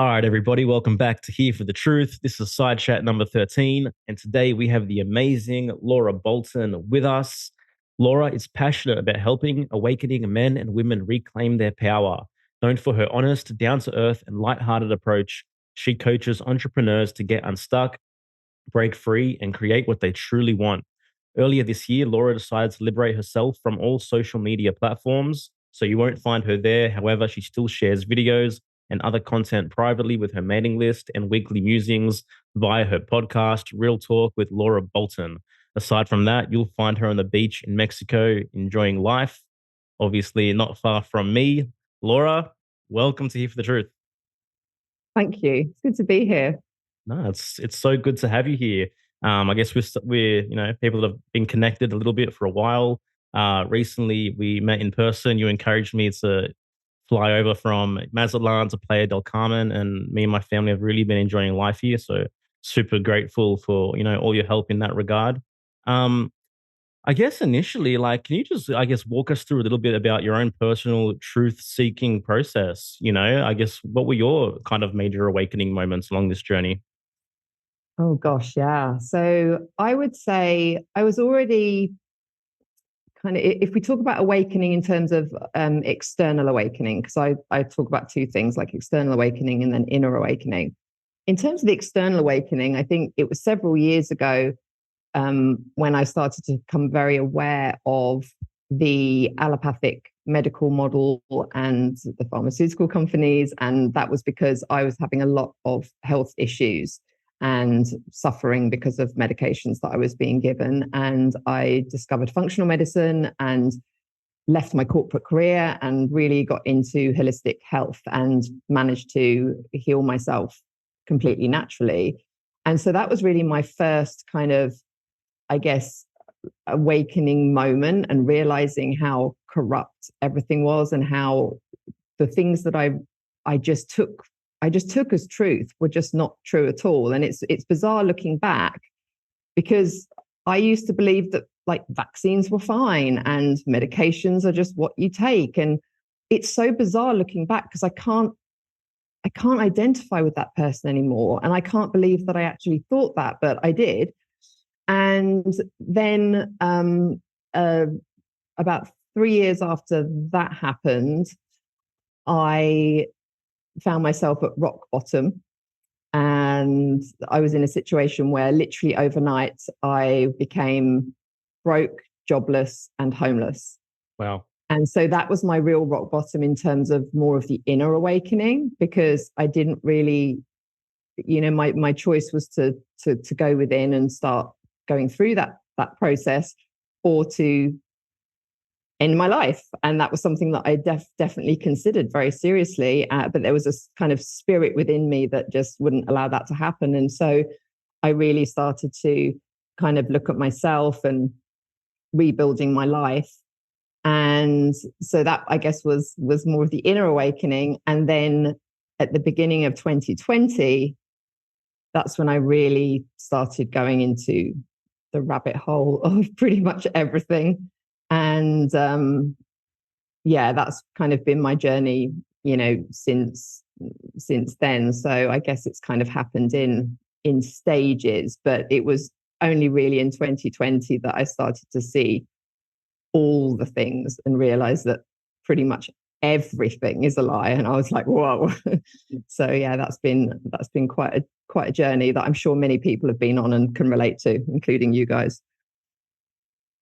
All right, everybody, welcome back to Here for the Truth. This is Side Chat number 13, and today we have the amazing Laura Bolton with us. Laura is passionate about helping awakening men and women reclaim their power. Known for her honest, down to earth, and lighthearted approach, she coaches entrepreneurs to get unstuck, break free, and create what they truly want. Earlier this year, Laura decided to liberate herself from all social media platforms, so you won't find her there. However, she still shares videos and other content privately with her mailing list and weekly musings via her podcast, Real Talk with Laura Bolton. Aside from that, you'll find her on the beach in Mexico enjoying life, obviously not far from me. Laura, welcome to Here for the Truth. Thank you. It's good to be here. No, it's so good to have you here. I guess we're people that have been connected a little bit for a while. Recently we met in person. You encouraged me to fly over from Mazatlan to Playa del Carmen, and me and my family have really been enjoying life here. So super grateful for all your help in that regard. Um, I guess initially, like, can you just walk us through a little bit about your own personal truth seeking process? I guess what were your kind of major awakening moments along this journey? Oh gosh, yeah. So I would say I was already kind of, if we talk about awakening in terms of external awakening, because I talk about two things, like external awakening and then inner awakening. In terms of the external awakening, I think it was several years ago when I started to become very aware of the allopathic medical model and the pharmaceutical companies. And that was because I was having a lot of health issues and suffering because of medications that I was being given. And I discovered functional medicine and left my corporate career and really got into holistic health and managed to heal myself completely naturally. And so that was really my first kind of, I guess, awakening moment, and realizing how corrupt everything was and how the things that I just took as truth were just not true at all. And it's bizarre looking back, because I used to believe that like vaccines were fine and medications are just what you take. And it's so bizarre looking back, because I can't identify with that person anymore. And I can't believe that I actually thought that, but I did. And then about 3 years after that happened, I found myself at rock bottom. And I was in a situation where literally overnight I became broke, jobless, and homeless. Wow. And so that was my real rock bottom in terms of more of the inner awakening, because I didn't really, my choice was to go within and start going through that process, or to end my life. And that was something that I definitely considered very seriously. But there was a kind of spirit within me that just wouldn't allow that to happen. And so I really started to kind of look at myself and rebuilding my life. And so that, I guess, was more of the inner awakening. And then at the beginning of 2020, that's when I really started going into the rabbit hole of pretty much everything. And that's kind of been my journey, since then. So I guess it's kind of happened in stages, but it was only really in 2020 that I started to see all the things and realize that pretty much everything is a lie. And I was like, whoa. So yeah, that's been quite a journey that I'm sure many people have been on and can relate to, including you guys.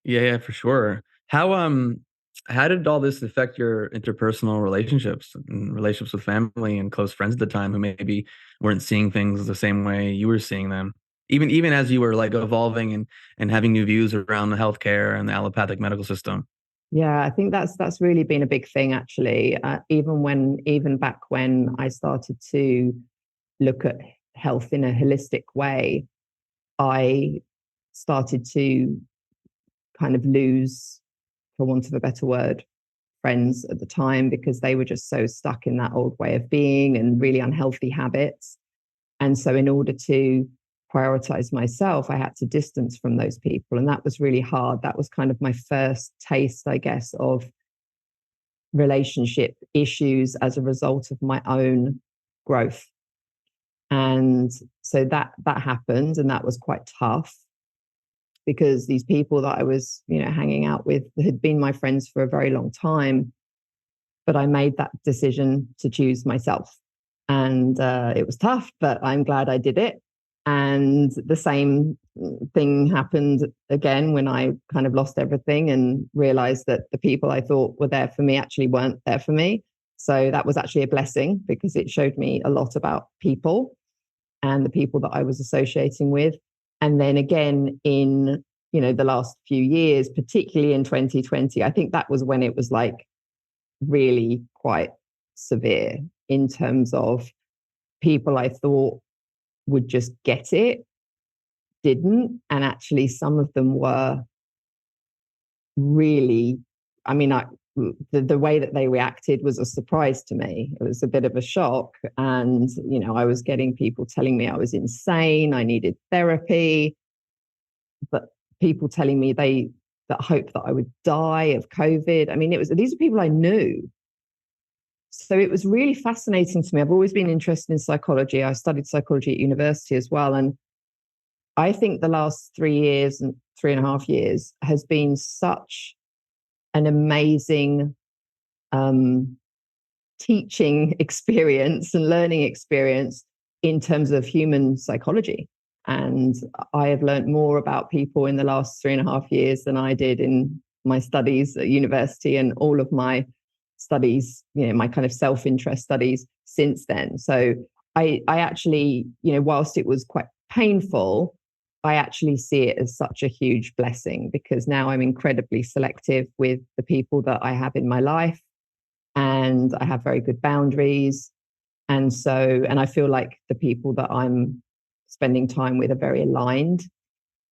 Yeah, for sure. How did all this affect your interpersonal relationships and relationships with family and close friends at the time who maybe weren't seeing things the same way you were seeing them? Even as you were like evolving and having new views around the healthcare and the allopathic medical system. Yeah, I think that's really been a big thing, actually. Even back when I started to look at health in a holistic way, I started to kind of lose, for want of a better word, friends at the time, because they were just so stuck in that old way of being and really unhealthy habits. And so in order to prioritize myself, I had to distance from those people. And that was really hard. That was kind of my first taste, I guess, of relationship issues as a result of my own growth And so that happened, and that was quite tough, because these people that I was, hanging out with had been my friends for a very long time, but I made that decision to choose myself. And it was tough, but I'm glad I did it. And the same thing happened again when I kind of lost everything and realized that the people I thought were there for me actually weren't there for me. So that was actually a blessing, because it showed me a lot about people and the people that I was associating with. And then again, in the last few years, particularly in 2020, I think that was when it was like really quite severe, in terms of people I thought would just get it, didn't. And actually some of them were really, the way that they reacted was a surprise to me. It was a bit of a shock. And, I was getting people telling me I was insane, I needed therapy, but people telling me that hoped that I would die of COVID. I mean, these are people I knew. So it was really fascinating to me. I've always been interested in psychology. I studied psychology at university as well. And I think the last 3 years and 3.5 years has been such an amazing teaching experience and learning experience in terms of human psychology. And I have learned more about people in the last 3.5 years than I did in my studies at university and all of my studies, my kind of self-interest studies since then. So I actually, whilst it was quite painful, I actually see it as such a huge blessing, because now I'm incredibly selective with the people that I have in my life, and I have very good boundaries. And I feel like the people that I'm spending time with are very aligned.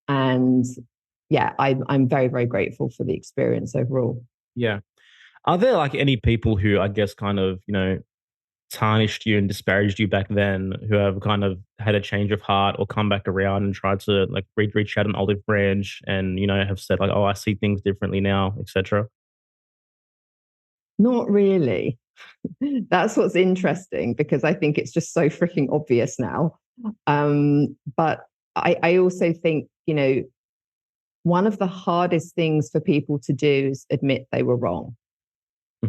And yeah, I'm very, very grateful for the experience overall. Yeah. Are there like any people who I guess kind of, tarnished you and disparaged you back then, who have kind of had a change of heart or come back around and tried to like reach out an olive branch and, have said like, oh, I see things differently now, etc.? Not really. That's what's interesting, because I think it's just so freaking obvious now. But I also think, one of the hardest things for people to do is admit they were wrong,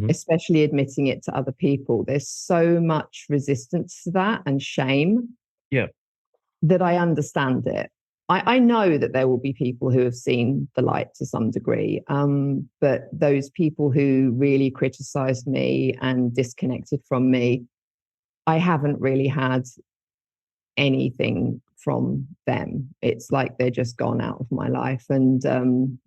especially admitting it to other people. There's so much resistance to that and shame. Yeah. That I understand it. I know that there will be people who have seen the light to some degree, but those people who really criticized me and disconnected from me, I haven't really had anything from them. It's like they're just gone out of my life. And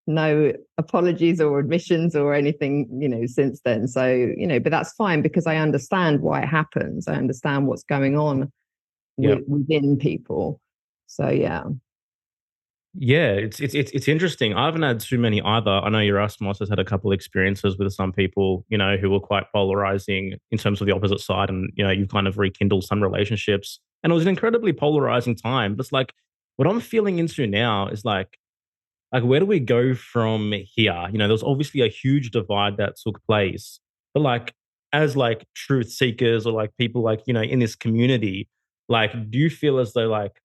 no apologies or admissions or anything, since then. So, but that's fine, because I understand why it happens. I understand what's going on within people. So yeah. Yeah, it's interesting. I haven't had too many either. I know Yerasimos has had a couple experiences with some people, who were quite polarizing in terms of the opposite side, and you kind of rekindled some relationships, and it was an incredibly polarizing time. But it's like what I'm feeling into now is like where do we go from here? There was obviously a huge divide that took place, but like as like truth seekers or like people like in this community, like do you feel as though like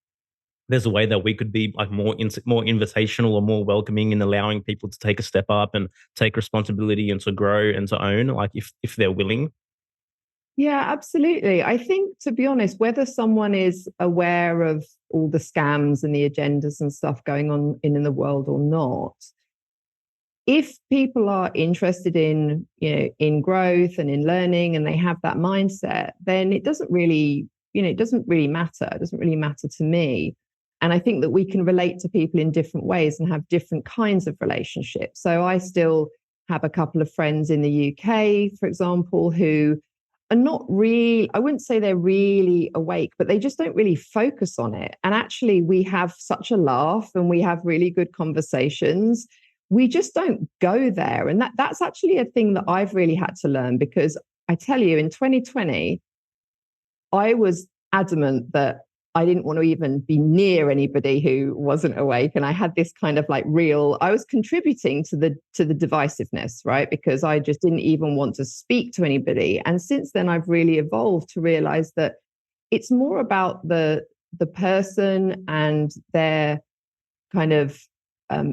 there's a way that we could be like more invitational or more welcoming in allowing people to take a step up and take responsibility and to grow and to own, like if they're willing? Yeah, absolutely. I think, to be honest, whether someone is aware of all the scams and the agendas and stuff going on in the world or not, if people are interested in growth and in learning, and they have that mindset, then it doesn't really matter. It doesn't really matter to me. And I think that we can relate to people in different ways and have different kinds of relationships. So I still have a couple of friends in the UK, for example, who are not really, I wouldn't say they're really awake, but they just don't really focus on it. And actually, we have such a laugh and we have really good conversations. We just don't go there. And that's actually a thing that I've really had to learn, because I tell you, in 2020, I was adamant that I didn't want to even be near anybody who wasn't awake. And I had this kind of like I was contributing to the divisiveness, right? Because I just didn't even want to speak to anybody. And since then, I've really evolved to realize that it's more about the person and their kind of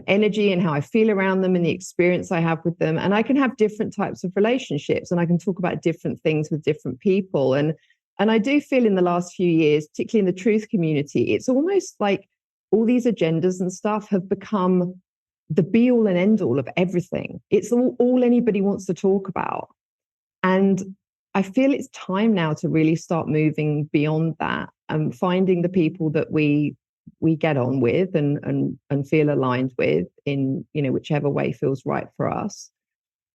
energy and how I feel around them and the experience I have with them. And I can have different types of relationships, and I can talk about different things with different people. And I do feel in the last few years, particularly in the truth community, it's almost like all these agendas and stuff have become the be all and end all of everything. It's all anybody wants to talk about. And I feel it's time now to really start moving beyond that and finding the people that we get on with and feel aligned with in, whichever way feels right for us.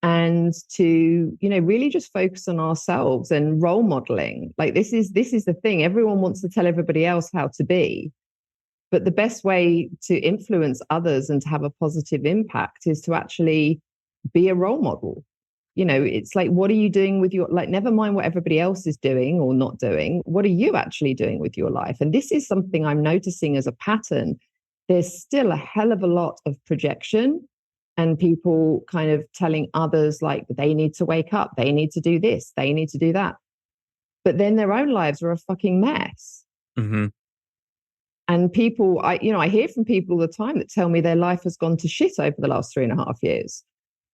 And to, really just focus on ourselves and role modeling. Like this is the thing. Everyone wants to tell everybody else how to be. But the best way to influence others and to have a positive impact is to actually be a role model. It's like, what are you doing with your, like, never mind what everybody else is doing or not doing. What are you actually doing with your life? And this is something I'm noticing as a pattern. There's still a hell of a lot of projection and people kind of telling others like they need to wake up, they need to do this, they need to do that. But then their own lives are a fucking mess. Mm-hmm. And people, I hear from people all the time that tell me their life has gone to shit over the last 3.5 years.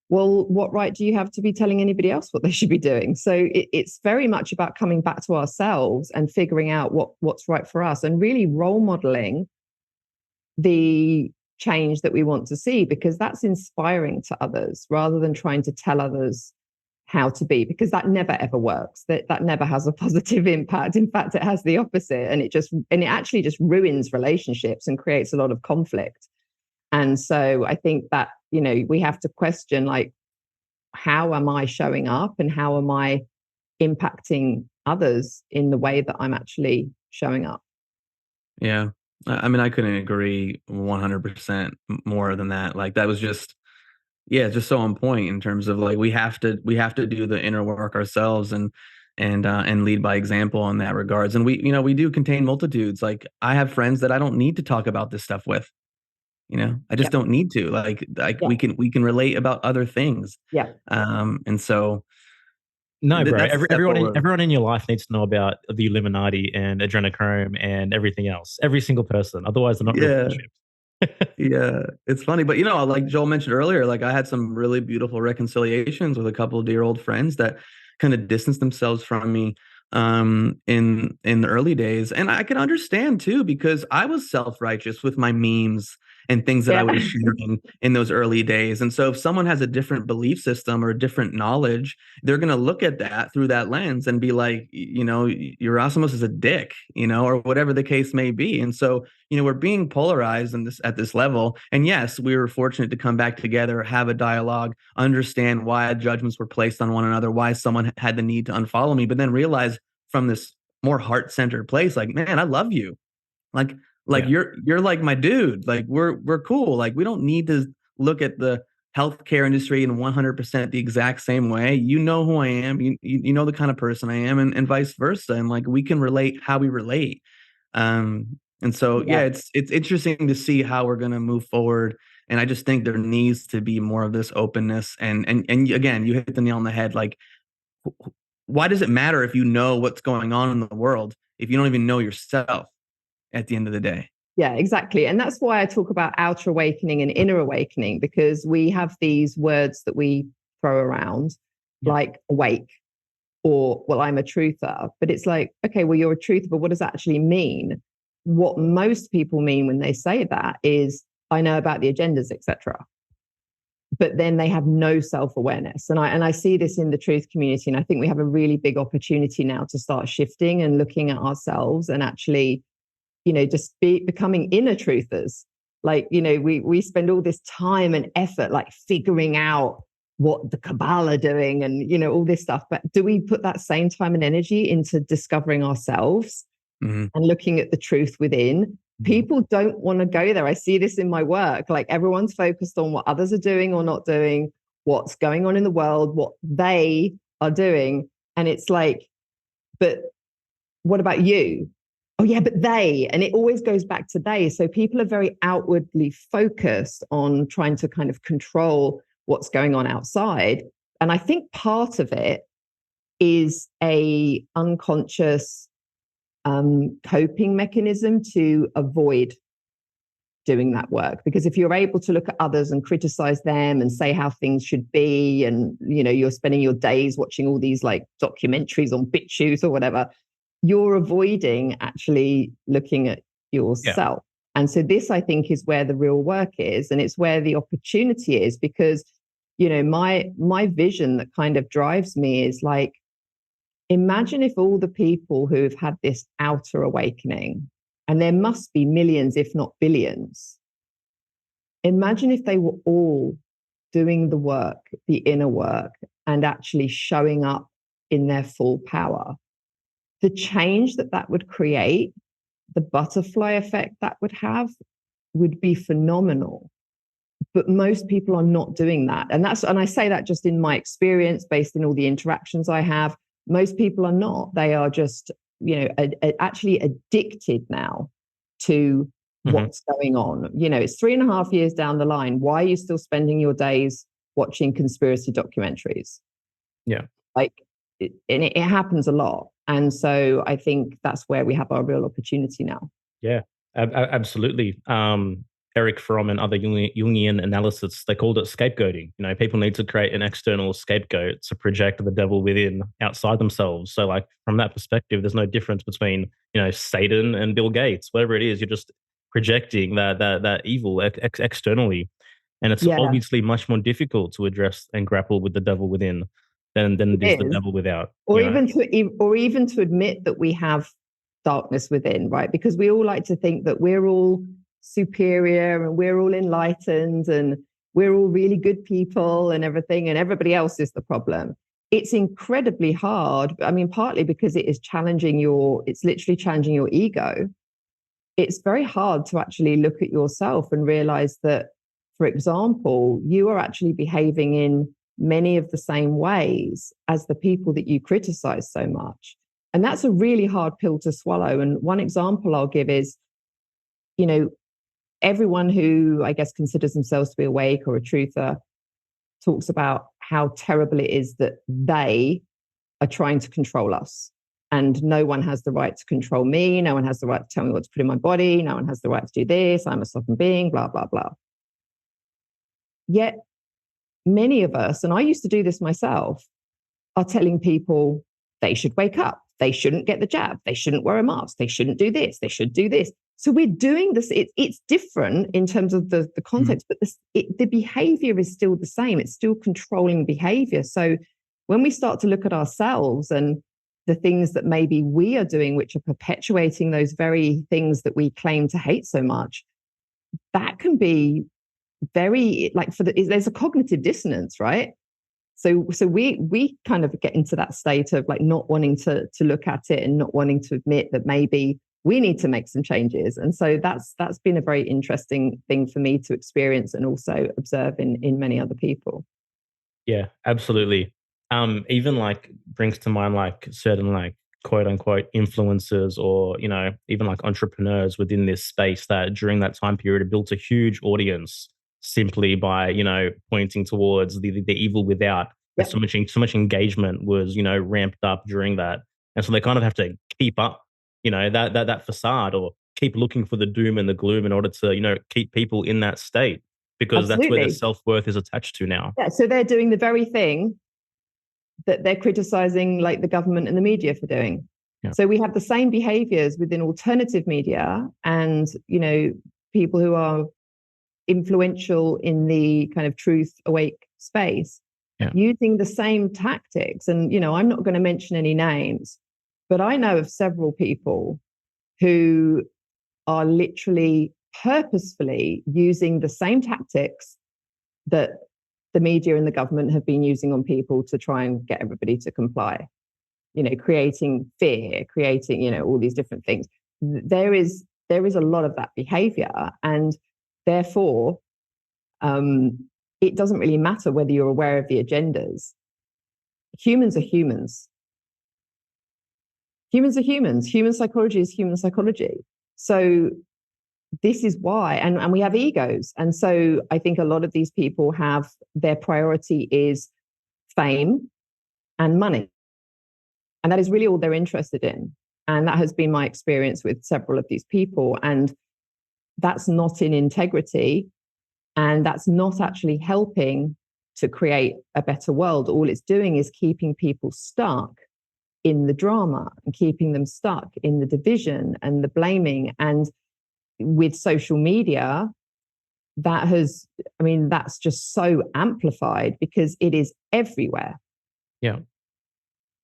Well, what right do you have to be telling anybody else what they should be doing? So it's very much about coming back to ourselves and figuring out what's right for us and really role modeling the change that we want to see, because that's inspiring to others rather than trying to tell others how to be, because that never ever works. That never has a positive impact. In fact, it has the opposite, and it actually just ruins relationships and creates a lot of conflict. And so I think that, we have to question, like, how am I showing up and how am I impacting others in the way that I'm actually showing up? Yeah. I mean, I couldn't agree 100% more than that. Like, that was just, yeah, just so on point in terms of like, we have to do the inner work ourselves and lead by example in that regards. And we do contain multitudes. Like, I have friends that I don't need to talk about this stuff with. I just don't need to. Like we can relate about other things. Yeah. And so no, bro. that's Everyone in your life needs to know about the Illuminati and adrenochrome and everything else. Every single person. Otherwise, they're not real friendships. Yeah, it's funny, but like Joel mentioned earlier, like I had some really beautiful reconciliations with a couple of dear old friends that kind of distanced themselves from me in the early days. And I can understand too, because I was self-righteous with my memes and things that I was sharing in those early days. And so if someone has a different belief system or a different knowledge, they're going to look at that through that lens and be like, Yerasimos is a dick, or whatever the case may be. And so, we're being polarized at this level. And yes, we were fortunate to come back together, have a dialogue, understand why judgments were placed on one another, why someone had the need to unfollow me, but then realize from this more heart-centered place, like, man, I love you. Like you're like my dude. Like we're cool. Like we don't need to look at the healthcare industry in 100% the exact same way. You know who I am. You know the kind of person I am, and vice versa. And like we can relate how we relate. And so it's interesting to see how we're gonna move forward. And I just think there needs to be more of this openness. And again, you hit the nail on the head. Like, why does it matter if you know what's going on in the world if you don't even know yourself at the end of the day? Yeah, exactly. And that's why I talk about outer awakening and inner awakening, because we have these words that we throw around like awake or, well, I'm a truther. But it's like, okay, well, you're a truther, but what does that actually mean? What most people mean when they say that is, I know about the agendas, etc. But then they have no self-awareness. And I see this in the truth community. And I think we have a really big opportunity now to start shifting and looking at ourselves and actually, just becoming inner truthers. Like, we spend all this time and effort, like figuring out what the Kabbalah are doing and, all this stuff. But do we put that same time and energy into discovering ourselves and looking at the truth within? People don't want to go there. I see this in my work. Like everyone's focused on what others are doing or not doing, what's going on in the world, what they are doing. And it's like, but what about you? Oh yeah, but they, and it always goes back to they. So people are very outwardly focused on trying to kind of control what's going on outside. And I think part of it is a unconscious coping mechanism to avoid doing that work. Because if you're able to look at others and criticize them and say how things should be, and you're spending your days watching all these like documentaries on BitChute or whatever, you're avoiding actually looking at yourself. Yeah. And so this, I think, is where the real work is, and it's where the opportunity is, because my vision that kind of drives me is like, imagine if all the people who have had this outer awakening, and there must be millions, if not billions, imagine if they were all doing the work, the inner work, and actually showing up in their full power. The change that would create, the butterfly effect that would be phenomenal. But most people are not doing that. And I say that just in my experience, based in all the interactions I have. Most people are not. They are just, actually addicted now to what's going on. It's 3.5 years down the line. Why are you still spending your days watching conspiracy documentaries? Yeah. It happens a lot. And so I think that's where we have our real opportunity now. Yeah, absolutely. Eric Fromm and other Jungian analysis, they called it scapegoating. People need to create an external scapegoat to project the devil within outside themselves. So like from that perspective, there's no difference between, Satan and Bill Gates, whatever it is, you're just projecting that evil externally. And it's obviously much more difficult to address and grapple with the devil within than it is the devil without. Or even to admit that we have darkness within, right? Because we all like to think that we're all superior and we're all enlightened and we're all really good people and everything, and everybody else is the problem. It's incredibly hard. I mean, partly because it's literally challenging your ego. It's very hard to actually look at yourself and realize that, for example, you are actually behaving in many of the same ways as the people that you criticize so much. And that's a really hard pill to swallow. And one example I'll give is, everyone who I guess considers themselves to be awake or a truther talks about how terrible it is that they are trying to control us. And no one has the right to control me. No one has the right to tell me what to put in my body. No one has the right to do this. I'm a sovereign being, blah, blah, blah. Yet many of us, and I used to do this myself, are telling people they should wake up. They shouldn't get the jab. They shouldn't wear a mask. They shouldn't do this. They should do this. So we're doing this. It's different in terms of the context, but the behavior is still the same. It's still controlling behavior. So when we start to look at ourselves and the things that maybe we are doing, which are perpetuating those very things that we claim to hate so much, that can be very there's a cognitive dissonance, right? So we kind of get into that state of like not wanting to look at it and not wanting to admit that maybe we need to make some changes. And so that's been a very interesting thing for me to experience and also observe in many other people. Yeah, absolutely. Even like brings to mind like certain like quote unquote influencers or, even like entrepreneurs within this space that during that time period have built a huge audience simply by, pointing towards the evil without. Yep. And so much engagement was, ramped up during that. And so they kind of have to keep up, that facade, or keep looking for the doom and the gloom in order to, keep people in that state, because Absolutely. That's where their self-worth is attached to now. Yeah, so they're doing the very thing that they're criticizing like the government and the media for doing. Yeah. So we have the same behaviors within alternative media and, people who are influential in the kind of truth awake space, using the same tactics. And, I'm not going to mention any names, but I know of several people who are literally purposefully using the same tactics that the media and the government have been using on people to try and get everybody to comply, creating fear, creating, all these different things. There is a lot of that behavior, and therefore, it doesn't really matter whether you're aware of the agendas. Humans are humans. Humans are humans. Human psychology is human psychology. So this is why, and we have egos. And so I think a lot of these people have, their priority is fame and money. And that is really all they're interested in. And that has been my experience with several of these people. And that's not in integrity. And that's not actually helping to create a better world. All it's doing is keeping people stuck in the drama and keeping them stuck in the division and the blaming. And with social media, that's just so amplified because it is everywhere. Yeah.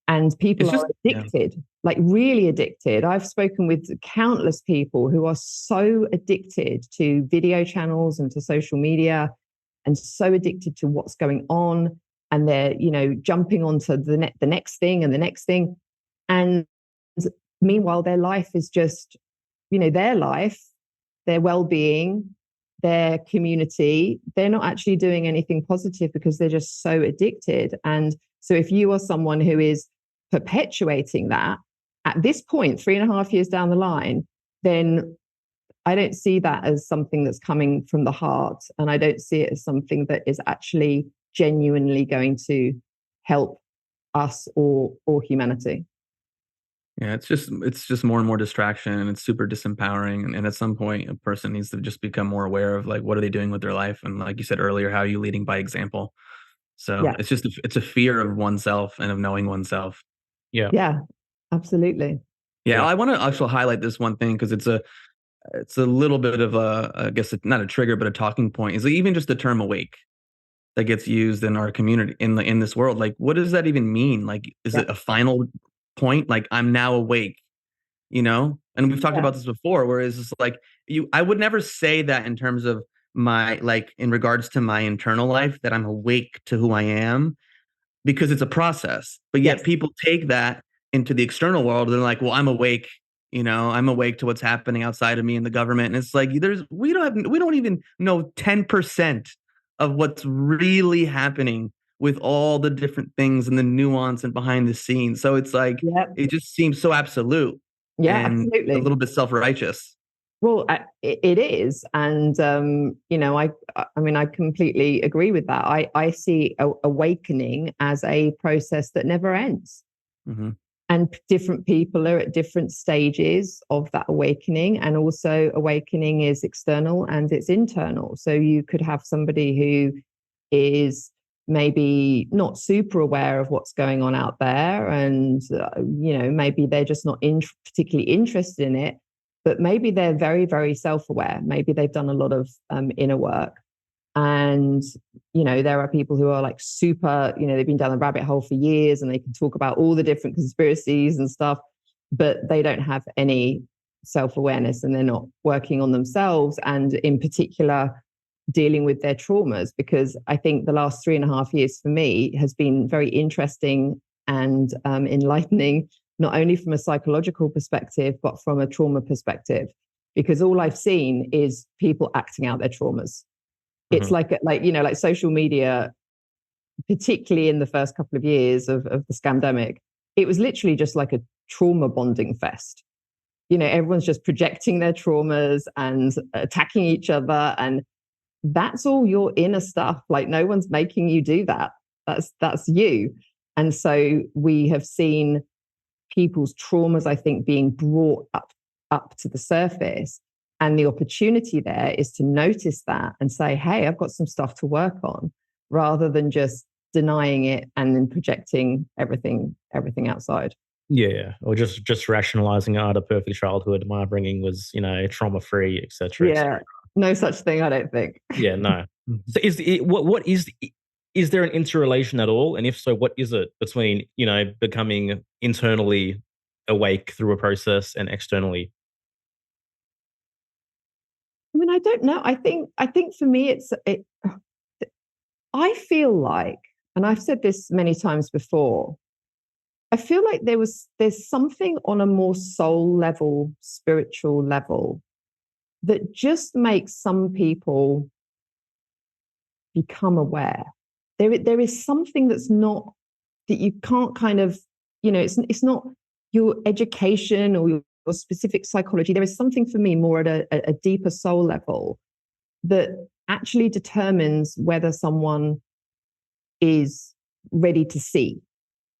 And people are addicted, like really addicted. I've spoken with countless people who are so addicted to video channels and to social media and so addicted to what's going on. And they're, jumping onto the next thing and the next thing. And meanwhile, their life is just, their life, their well-being, their community, they're not actually doing anything positive because they're just so addicted. And so if you are someone who is perpetuating that at this point, 3.5 years down the line, then I don't see that as something that's coming from the heart. And I don't see it as something that is actually genuinely going to help us or humanity. Yeah, it's just more and more distraction, and it's super disempowering. And at some point, a person needs to just become more aware of like, what are they doing with their life? And like you said earlier, how are you leading by example? So Yeah. it's a fear of oneself and of knowing oneself. Yeah, absolutely. Yeah, I want to also highlight this one thing because it's a little bit of I guess not a trigger, but a talking point. Is even just the term awake that gets used in our community in this world. Like, what does that even mean? Like, is it a final point? Like, I'm now awake, And we've talked about this before, where it's just like I would never say that in terms of my, like, in regards to my internal life, that I'm awake to who I am, because it's a process. But yet people take that into the external world and they're like, well, I'm awake, I'm awake to what's happening outside of me in the government. And it's like, we don't even know 10% of what's really happening with all the different things and the nuance and behind the scenes. So it's like, it just seems so absolute and absolutely a little bit self-righteous. Well, it is. And, I completely agree with that. I see awakening as a process that never ends. Mm-hmm. And different people are at different stages of that awakening. And also awakening is external and it's internal. So you could have somebody who is maybe not super aware of what's going on out there. And, maybe they're just not particularly interested in it. But maybe they're very, very self-aware. Maybe they've done a lot of inner work. And, there are people who are like super, they've been down the rabbit hole for years and they can talk about all the different conspiracies and stuff, but they don't have any self-awareness and they're not working on themselves. And in particular, dealing with their traumas, because I think the last 3.5 years for me has been very interesting and enlightening, not only from a psychological perspective, but from a trauma perspective, because all I've seen is people acting out their traumas. It's like social media, particularly in the first couple of years of the scamdemic, it was literally just like a trauma bonding fest. Everyone's just projecting their traumas and attacking each other. And that's all your inner stuff. Like, no one's making you do that. That's you. And so we have seen people's traumas, I think, being brought up to the surface. And the opportunity there is to notice that and say, hey, I've got some stuff to work on, rather than just denying it and then projecting everything outside. Yeah, or just rationalizing, the perfect childhood my upbringing was, trauma-free, etc. Yeah, no such thing, I don't think. Yeah, no. So is there an interrelation at all? And if so, what is it between, becoming internally awake through a process and externally? I don't know. I think for me, I feel like, and I've said this many times before, I feel like there's something on a more soul level, spiritual level, that just makes some people become aware. There is something that you can't kind of, it's not your education or your specific psychology. There is something for me more at a deeper soul level that actually determines whether someone is ready to see,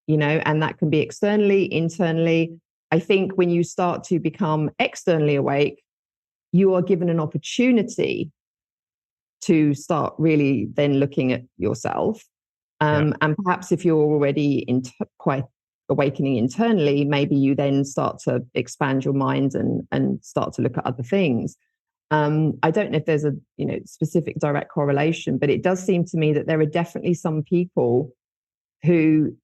and that can be externally, internally. I think when you start to become externally awake, you are given an opportunity to start really then looking at yourself. And perhaps if you're already quite awakening internally, maybe you then start to expand your mind and start to look at other things. I don't know if there's a specific direct correlation, but it does seem to me that there are definitely some people who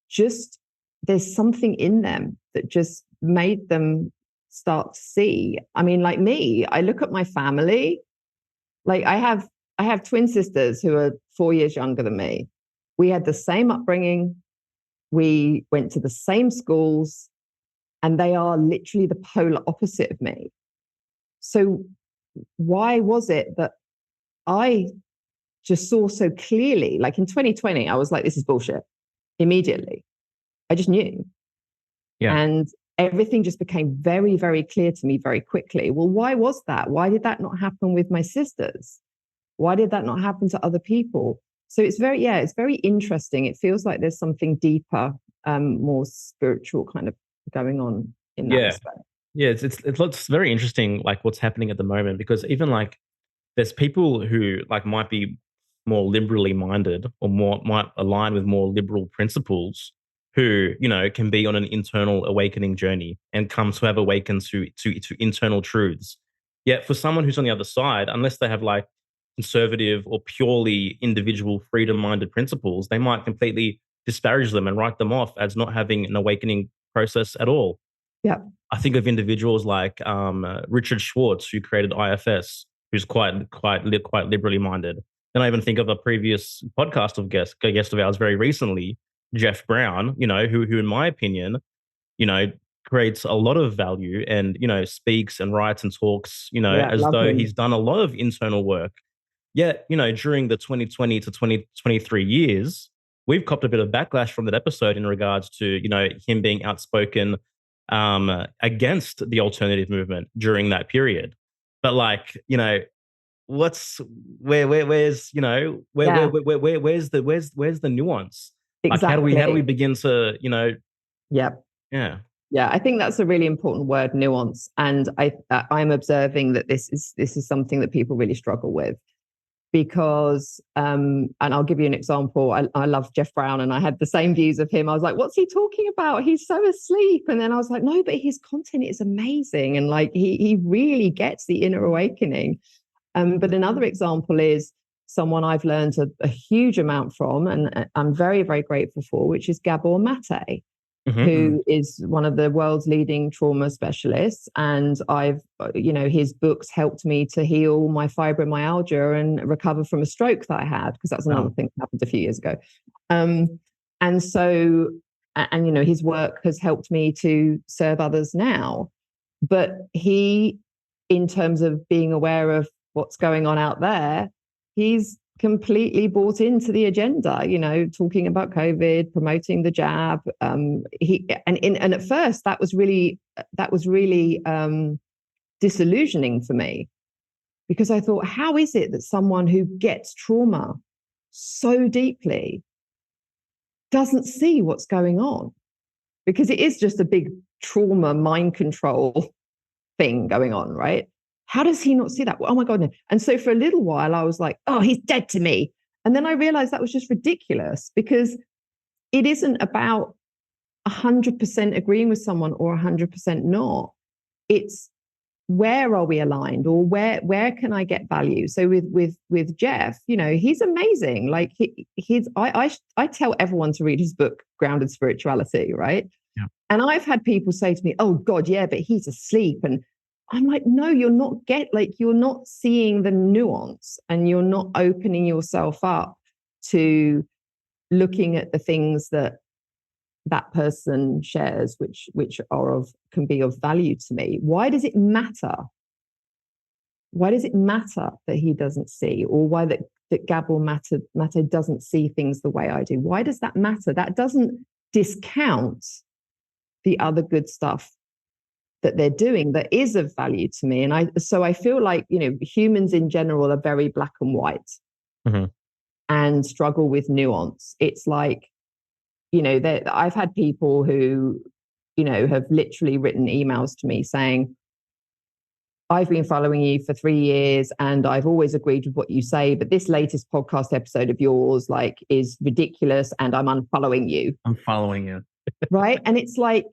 just, there's something in them that just made them start to see. I mean, like me, I look at my family, like I have twin sisters who are 4 years younger than me. We had the same upbringing. We went to the same schools, and they are literally the polar opposite of me. So why was it that I just saw so clearly, like in 2020, I was like, this is bullshit immediately. I just knew. Yeah. And everything just became very, very clear to me very quickly. Well, why was that? Why did that not happen with my sisters? Why did that not happen to other people? So it's very interesting. It feels like there's something deeper, more spiritual kind of going on in that respect. Yeah, it looks very interesting, like what's happening at the moment, because even like there's people who like might be more liberally minded or might align with more liberal principles who, can be on an internal awakening journey and come to have awakened to internal truths. Yet for someone who's on the other side, unless they have like conservative or purely individual freedom-minded principles, they might completely disparage them and write them off as not having an awakening process at all. Yeah. I think of individuals like Richard Schwartz, who created IFS, who's quite liberally minded. Then I even think of a previous podcast of guest of ours very recently, Jeff Brown, who in my opinion, creates a lot of value and, speaks and writes and talks, as though he's done a lot of internal work. Yet, during the 2020 to 2023 years, we've copped a bit of backlash from that episode in regards to, him being outspoken against the alternative movement during that period. But like, what's where's where's the nuance? Exactly. Like how do we begin to, Yeah, I think that's a really important word, nuance. And I'm observing that this is something that people really struggle with. Because, and I'll give you an example. I love Jeff Brown, and I had the same views of him. I was like, what's he talking about? He's so asleep. And then I was like, no, but his content is amazing. And like, he really gets the inner awakening. But another example is someone I've learned a huge amount from, and I'm very, very grateful for, which is Gabor Mate. Who is one of the world's leading trauma specialists. And his books helped me to heal my fibromyalgia and recover from a stroke that I had, because that's another thing that happened a few years ago. His work has helped me to serve others now. But he, in terms of being aware of what's going on out there, he's completely bought into the agenda, talking about COVID, promoting the jab. And at first that was really disillusioning for me, because I thought, how is it that someone who gets trauma so deeply doesn't see what's going on? Because it is just a big trauma mind control thing going on, right? How does he not see that? Oh my God. No. And so for a little while, I was like, oh, he's dead to me. And then I realized that was just ridiculous, because it isn't about 100% agreeing with someone or 100% not. It's where are we aligned, or where can I get value? So with Jeff, he's amazing. Like I tell everyone to read his book, Grounded Spirituality, right? Yeah. And I've had people say to me, oh God, yeah, but he's asleep. And I'm like, no, you're not seeing the nuance, and you're not opening yourself up to looking at the things that person shares, which can be of value to me. Why does it matter? Why does it matter that he doesn't see, or why that Gabor Mate doesn't see things the way I do? Why does that matter? That doesn't discount the other good stuff that they're doing that is of value to me. And I feel like, humans in general are very black and white and struggle with nuance. It's like, I've had people who, have literally written emails to me saying, I've been following you for 3 years and I've always agreed with what you say, but this latest podcast episode of yours is ridiculous and I'm unfollowing you. I'm following you. Right. And it's like,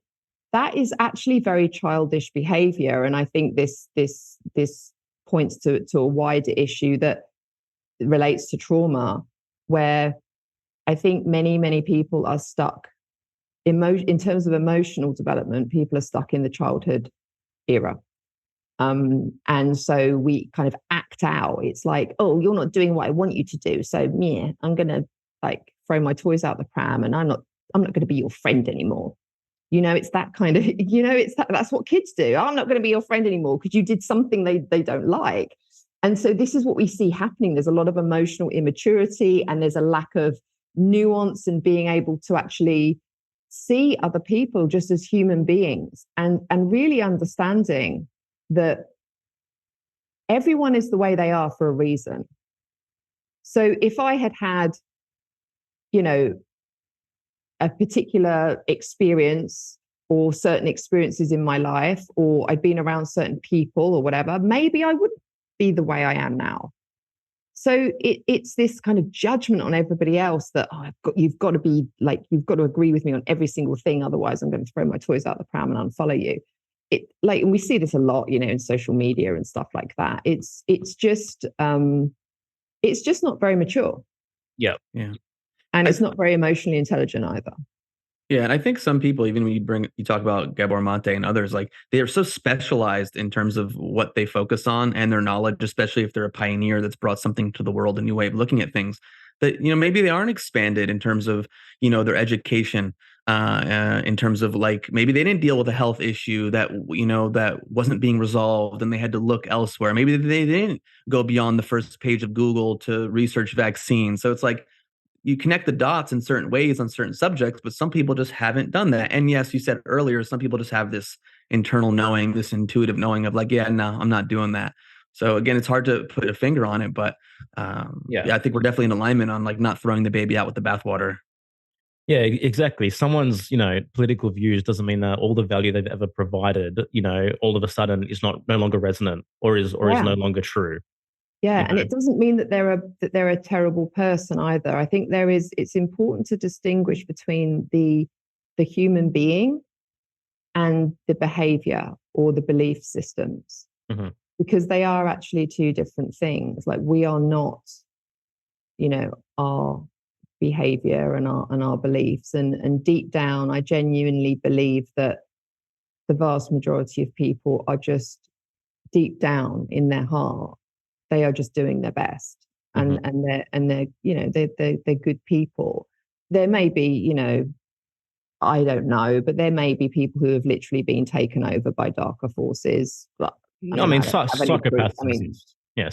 that is actually very childish behavior. And I think this points to a wider issue that relates to trauma, where I think many people are stuck in terms of emotional development. People are stuck in the childhood era. And so we kind of act out. It's like, oh, you're not doing what I want you to do. So yeah, I'm going to throw my toys out the pram and I'm not going to be your friend anymore. It's that kind of, that's what kids do. I'm not going to be your friend anymore because you did something they don't like. And so this is what we see happening. There's a lot of emotional immaturity and there's a lack of nuance and being able to actually see other people just as human beings and really understanding that everyone is the way they are for a reason. So if I had, a particular experience or certain experiences in my life, or I'd been around certain people or whatever, maybe I wouldn't be the way I am now. So it's this kind of judgment on everybody else that you've got to agree with me on every single thing, otherwise I'm going to throw my toys out the pram and unfollow you. And we see this a lot, in social media and stuff like that. It's just not very mature. Yeah. And it's not very emotionally intelligent either. Yeah, and I think some people, even when you talk about Gabor Mate and others, they are so specialized in terms of what they focus on and their knowledge, especially if they're a pioneer that's brought something to the world, a new way of looking at things, that maybe they aren't expanded in terms of their education, in terms of maybe they didn't deal with a health issue that that wasn't being resolved and they had to look elsewhere. Maybe they didn't go beyond the first page of Google to research vaccines. So it's like, you connect the dots in certain ways on certain subjects, but some people just haven't done that. And yes, you said earlier, some people just have this internal knowing, this intuitive knowing of yeah, no, I'm not doing that. So again, it's hard to put a finger on it, but I think we're definitely in alignment on not throwing the baby out with the bathwater. Yeah, exactly. Someone's, political views doesn't mean that all the value they've ever provided, all of a sudden is no longer resonant or is no longer true. Yeah, and it doesn't mean that they're a terrible person either. I think it's important to distinguish between the human being and the behavior or the belief systems, because they are actually two different things. We are not, our behavior and our beliefs, and deep down, I genuinely believe that the vast majority of people are just deep down in their heart. They are just doing their best, and they're good people. There may be, I don't know, but there may be people who have literally been taken over by darker forces. But psychopaths. Yeah.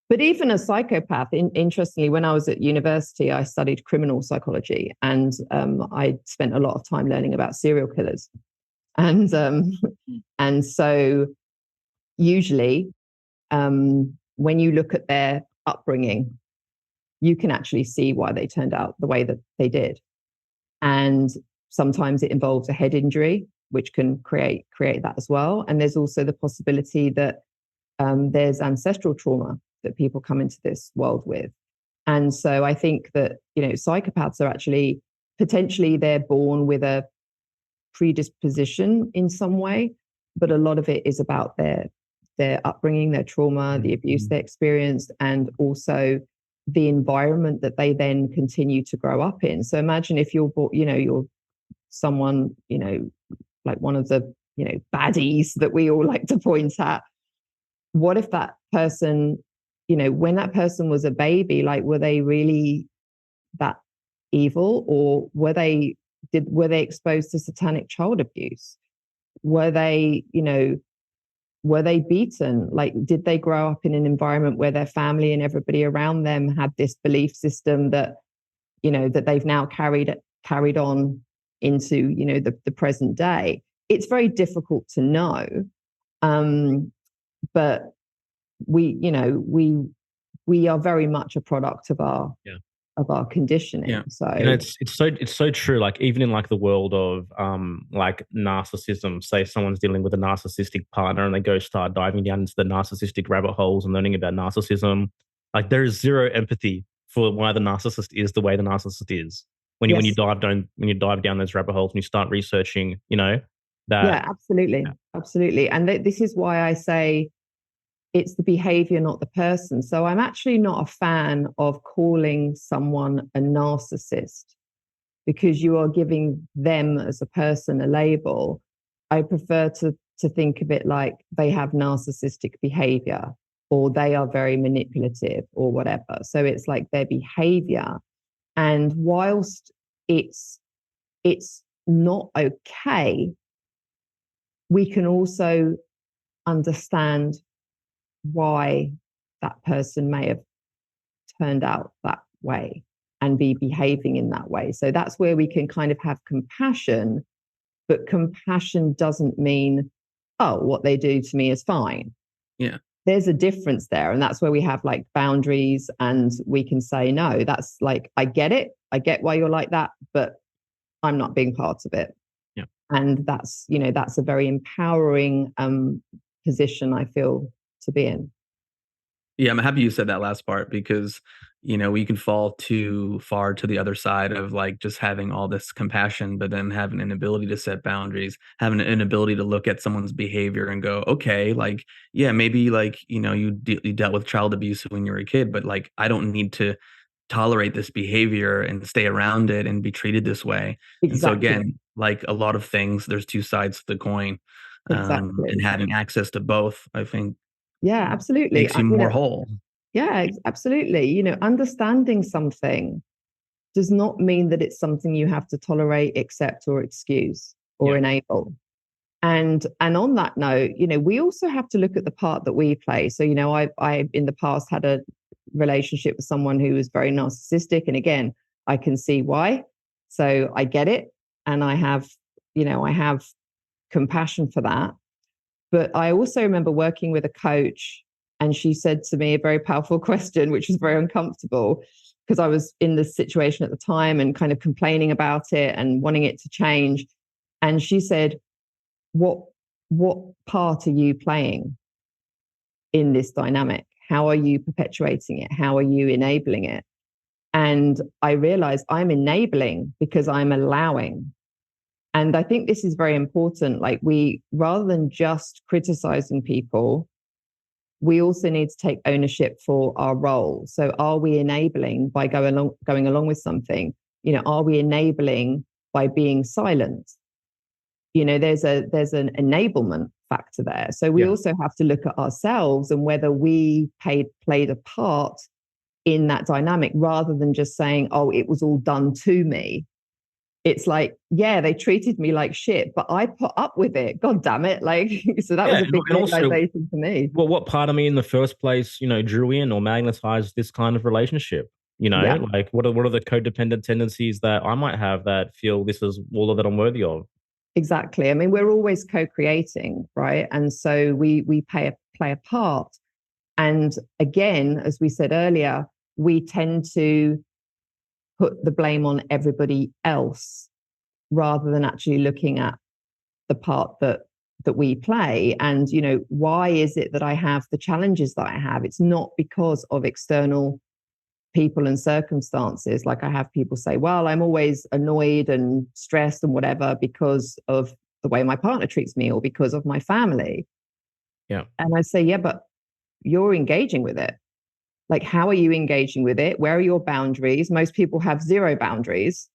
But even a psychopath, interestingly, when I was at university, I studied criminal psychology, and I spent a lot of time learning about serial killers, and so usually. When you look at their upbringing, you can actually see why they turned out the way that they did. And sometimes it involves a head injury, which can create that as well. And there's also the possibility that there's ancestral trauma that people come into this world with. And so I think that, psychopaths are actually, potentially they're born with a predisposition in some way, but a lot of it is about their upbringing, their trauma, the abuse they experienced, and also the environment that they then continue to grow up in. So imagine if you're someone, like one of the, baddies that we all like to point at. What if that person, when that person was a baby, were they really that evil, or were they exposed to satanic child abuse? Were they, were they beaten? Did they grow up in an environment where their family and everybody around them had this belief system that, that they've now carried on into, the present day? It's very difficult to know. But we are very much a product of our of our conditioning. Yeah. So It's so true. Like even in like the world of like narcissism, say someone's dealing with a narcissistic partner and they go start diving down into the narcissistic rabbit holes and learning about narcissism, like there is zero empathy for why the narcissist is the way the narcissist is. yes, When you dive down those rabbit holes and you start researching, yeah, that. absolutely, absolutely. And this is why I say it's the behavior, not the person. So I'm actually not a fan of calling someone a narcissist because you are giving them as a person a label. I prefer to think of it like they have narcissistic behavior or they are very manipulative or whatever. So it's like their behavior. And whilst it's not okay, we can also understand why that person may have turned out that way and be behaving in that way. So that's where we can kind of have compassion, but compassion doesn't mean, oh, what they do to me is fine. Yeah. There's a difference there. And that's where we have like boundaries and we can say, no, that's like, I get it. I get why you're like that, but I'm not being part of it. Yeah. And that's a very empowering position, I feel, to be in. Yeah, I'm happy you said that last part because, we can fall too far to the other side of like just having all this compassion, but then having an inability to set boundaries, having an inability to look at someone's behavior and go, okay, like, yeah, maybe like, you dealt with child abuse when you were a kid, but like, I don't need to tolerate this behavior and stay around it and be treated this way. And so Exactly. again, like a lot of things, there's two sides to the coin. And Exactly. having access to both, I think, Yeah, absolutely. makes you more whole. Yeah, absolutely. Understanding something does not mean that it's something you have to tolerate, accept, or excuse or Yeah. enable. And on that note, we also have to look at the part that we play. So, I in the past had a relationship with someone who was very narcissistic. And again, I can see why. So I get it. And I have compassion for that. But I also remember working with a coach, and she said to me a very powerful question, which was very uncomfortable because I was in this situation at the time and kind of complaining about it and wanting it to change. And she said, what part are you playing in this dynamic? How are you perpetuating it? How are you enabling it? And I realized I'm enabling because I'm allowing. And I think this is very important. Like rather than just criticizing people, we also need to take ownership for our role. So are we enabling by going along with something? Are we enabling by being silent? There's an enablement factor there. So we also have to look at ourselves and whether we played a part in that dynamic rather than just saying, oh, it was all done to me. It's like, yeah, they treated me like shit, but I put up with it. God damn it. Like, so that was a big realization for me. Well, what part of me in the first place, drew in or magnetized this kind of relationship? Yeah. Like what are the codependent tendencies that I might have that feel this is all that I'm worthy of? Exactly. I mean, we're always co-creating, right? And so we play a part. And again, as we said earlier, we tend to put the blame on everybody else rather than actually looking at the part that we play. And why is it that I have the challenges that I have? It's not because of external people and circumstances. Like I have people say, well, I'm always annoyed and stressed and whatever because of the way my partner treats me or because of my family. Yeah. And I say, yeah, but you're engaging with it. Like, how are you engaging with it? Where are your boundaries? Most people have zero boundaries.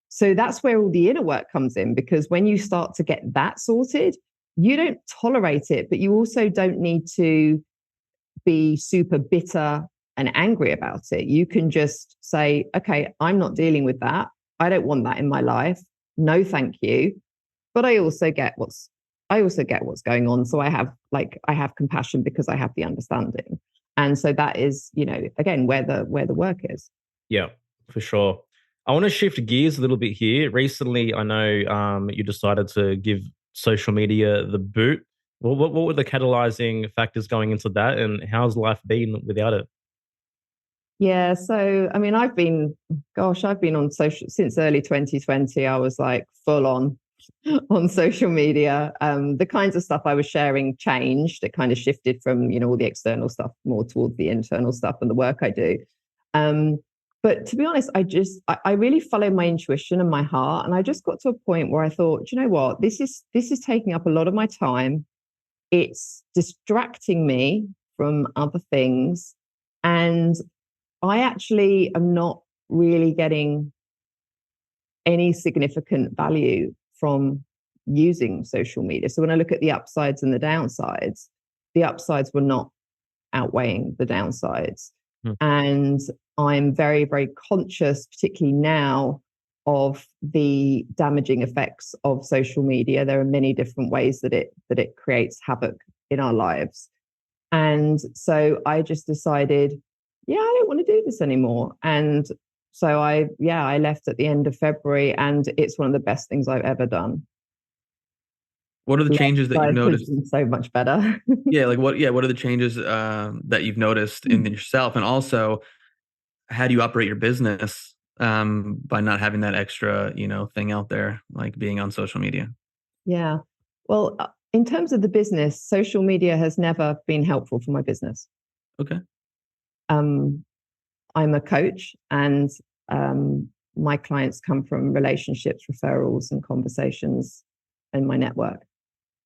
So that's where all the inner work comes in, because when you start to get that sorted, you don't tolerate it, but you also don't need to be super bitter and angry about it. You can just say, okay, I'm not dealing with that. I don't want that in my life. No, thank you. But I also get what's going on. So I have compassion because I have the understanding. And so that is, again, where the work is. Yeah, for sure. I want to shift gears a little bit here. Recently, I know you decided to give social media the boot. Well, what were the catalyzing factors going into that, and how's life been without it? Yeah, so I mean, I've been on social since early 2020. I was like full on on social media. The kinds of stuff I was sharing changed. It kind of shifted from, all the external stuff more towards the internal stuff and the work I do. Um, but to be honest, I really followed my intuition and my heart, and I just got to a point where I thought, you know what, this is taking up a lot of my time. It's distracting me from other things, and I actually am not really getting any significant value from using social media. So when I look at the upsides and the upsides were not outweighing the downsides. Hmm. And I'm very, very conscious, particularly now, of the damaging effects of social media. There are many different ways that it creates havoc in our lives. And so I just decided, yeah, I don't want to do this anymore. And so I left at the end of February, and it's one of the best things I've ever done. What are the changes that you've Life has noticed? been so much better. Yeah, like what are the changes that you've noticed in yourself? And also, how do you operate your business by not having that extra, thing out there, like being on social media? Yeah. Well, in terms of the business, social media has never been helpful for my business. Okay. Um, I'm a coach, and my clients come from relationships, referrals, and conversations in my network.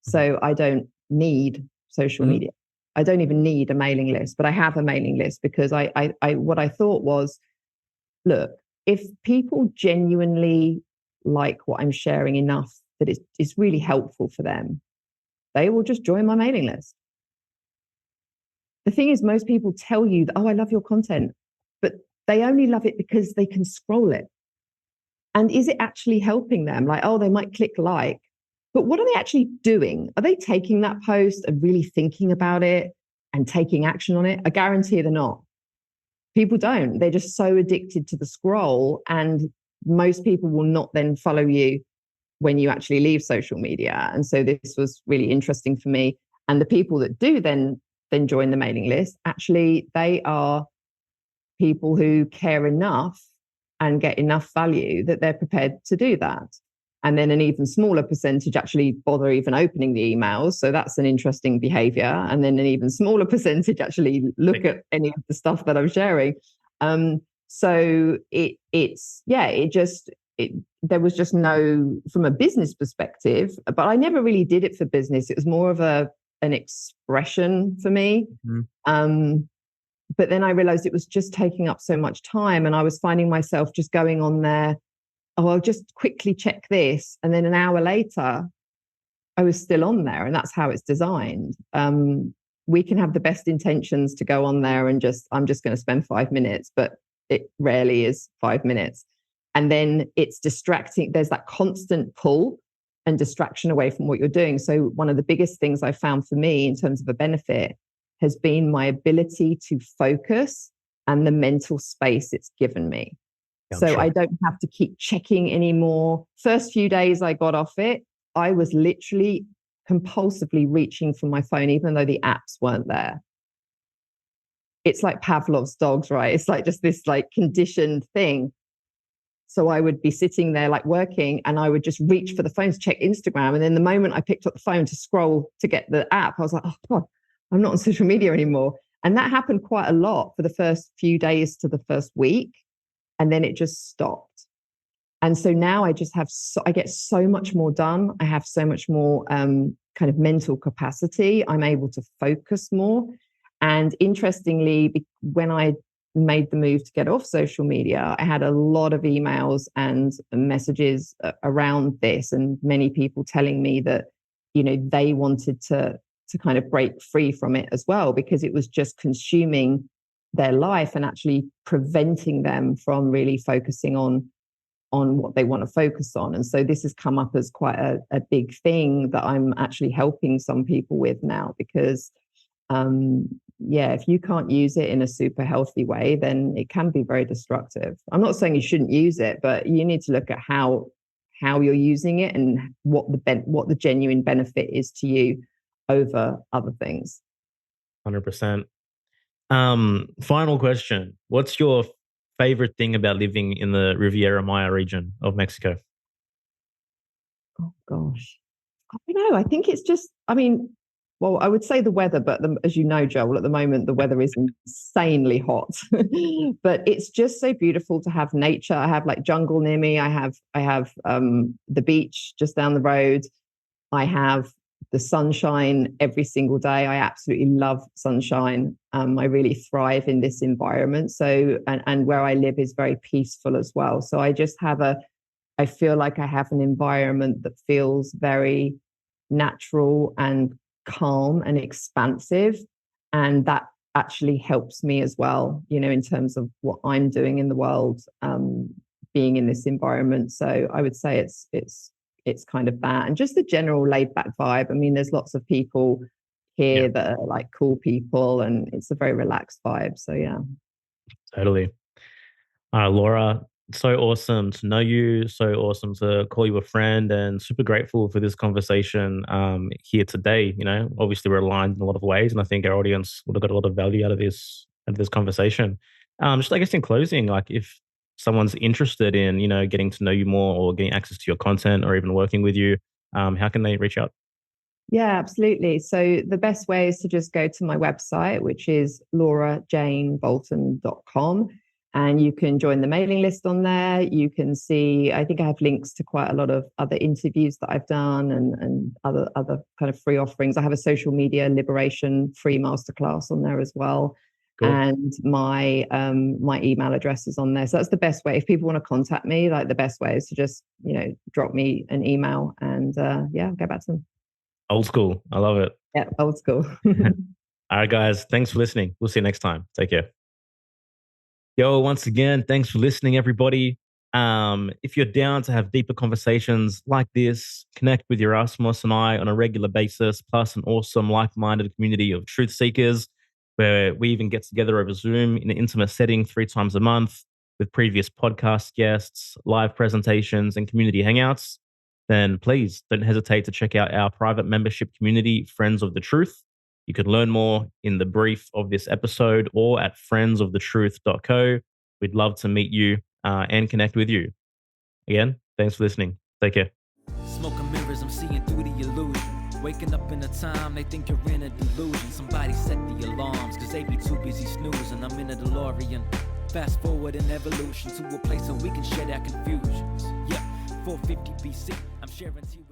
So I don't need social Mhm. media. I don't even need a mailing list, but I have a mailing list because what I thought was, look, if people genuinely like what I'm sharing enough that it's really helpful for them, they will just join my mailing list. The thing is, most people tell you that, oh, I love your content, but they only love it because they can scroll it. And is it actually helping them? Like, oh, they might click like, but what are they actually doing? Are they taking that post and really thinking about it and taking action on it? I guarantee they're not. People don't. They're just so addicted to the scroll. And most people will not then follow you when you actually leave social media. And so this was really interesting for me. And the people that do then join the mailing list, actually, they are people who care enough and get enough value that they're prepared to do that. And then an even smaller percentage actually bother even opening the emails. So that's an interesting behavior. And then an even smaller percentage actually look at any of the stuff that I'm sharing. So there was just no, from a business perspective, but I never really did it for business. It was more of an expression for me. Mm-hmm. But then I realized it was just taking up so much time, and I was finding myself just going on there. Oh, I'll just quickly check this. And then an hour later, I was still on there. And that's how it's designed. We can have the best intentions to go on there and I'm just going to spend 5 minutes, but it rarely is 5 minutes. And then it's distracting. There's that constant pull and distraction away from what you're doing. So one of the biggest things I found for me in terms of a benefit has been my ability to focus and the mental space it's given me. So I don't have to keep checking anymore. First few days I got off it, I was literally compulsively reaching for my phone, even though the apps weren't there. It's like Pavlov's dogs, right? It's like just this like conditioned thing. So I would be sitting there like working, and I would just reach for the phone to check Instagram. And then the moment I picked up the phone to scroll to get the app, I was like, oh God, I'm not on social media anymore. And that happened quite a lot for the first few days to the first week. And then it just stopped. And so now I just I get so much more done. I have so much more kind of mental capacity. I'm able to focus more. And interestingly, when I made the move to get off social media, I had a lot of emails and messages around this, and many people telling me that, they wanted to kind of break free from it as well, because it was just consuming their life and actually preventing them from really focusing on what they want to focus on. And so this has come up as quite a big thing that I'm actually helping some people with now, because if you can't use it in a super healthy way, then it can be very destructive. I'm not saying you shouldn't use it, but you need to look at how you're using it and what the genuine benefit is to you over other things. 100%. Final question. What's your favorite thing about living in the Riviera Maya region of Mexico? Oh gosh. I don't know. I think it's just, I mean, well, I would say the weather, but as you know, Joel, at the moment the weather is insanely hot. But it's just so beautiful to have nature. I have like jungle near me. I have the beach just down the road. I have the sunshine every single day. I absolutely love sunshine. I really thrive in this environment. So, and where I live is very peaceful as well. So I just have I feel like I have an environment that feels very natural and calm and expansive. And that actually helps me as well, you know, in terms of what I'm doing in the world, being in this environment. So I would say it's kind of that, and just the general laid back vibe. I mean, there's lots of people here Yeah, that are like cool people, and it's a very relaxed vibe. So yeah. totally. Laura, so awesome to know you. So awesome to call you a friend, and super grateful for this conversation here today. You know, obviously we're aligned in a lot of ways, and I think our audience would have got a lot of value out of this conversation. Just I guess in closing, like if someone's interested in getting to know you more or getting access to your content or even working with you, how can they reach out? Yeah, absolutely. So the best way is to just go to my website, which is laurajanebolton.com. And you can join the mailing list on there. You can see, I think I have links to quite a lot of other interviews that I've done, and other kind of free offerings. I have a social media liberation free masterclass on there as well. Cool. And my email address is on there. So that's the best way. If people want to contact me, like the best way is to just, drop me an email, and yeah, I'll get back to them. Old school. I love it. Yeah, old school. All right, guys. Thanks for listening. We'll see you next time. Take care. Yo, once again, thanks for listening, everybody. If you're down to have deeper conversations like this, connect with Yerasimos and I on a regular basis, plus an awesome like-minded community of truth seekers, where we even get together over Zoom in an intimate setting 3 times a month with previous podcast guests, live presentations, and community hangouts, then please don't hesitate to check out our private membership community, Friends of the Truth. You can learn more in the brief of this episode or at friendsofthetruth.co. We'd love to meet you and connect with you. Again, thanks for listening. Take care. Smoking mirrors, I'm seeing through the illusion. Waking up in a time, they think you're in a delusion. Somebody set the alarms, cause they be too busy snoozing. I'm in a DeLorean, fast forward in evolution to a place where we can share our confusions. Yeah, 450 BC, I'm sharing to you.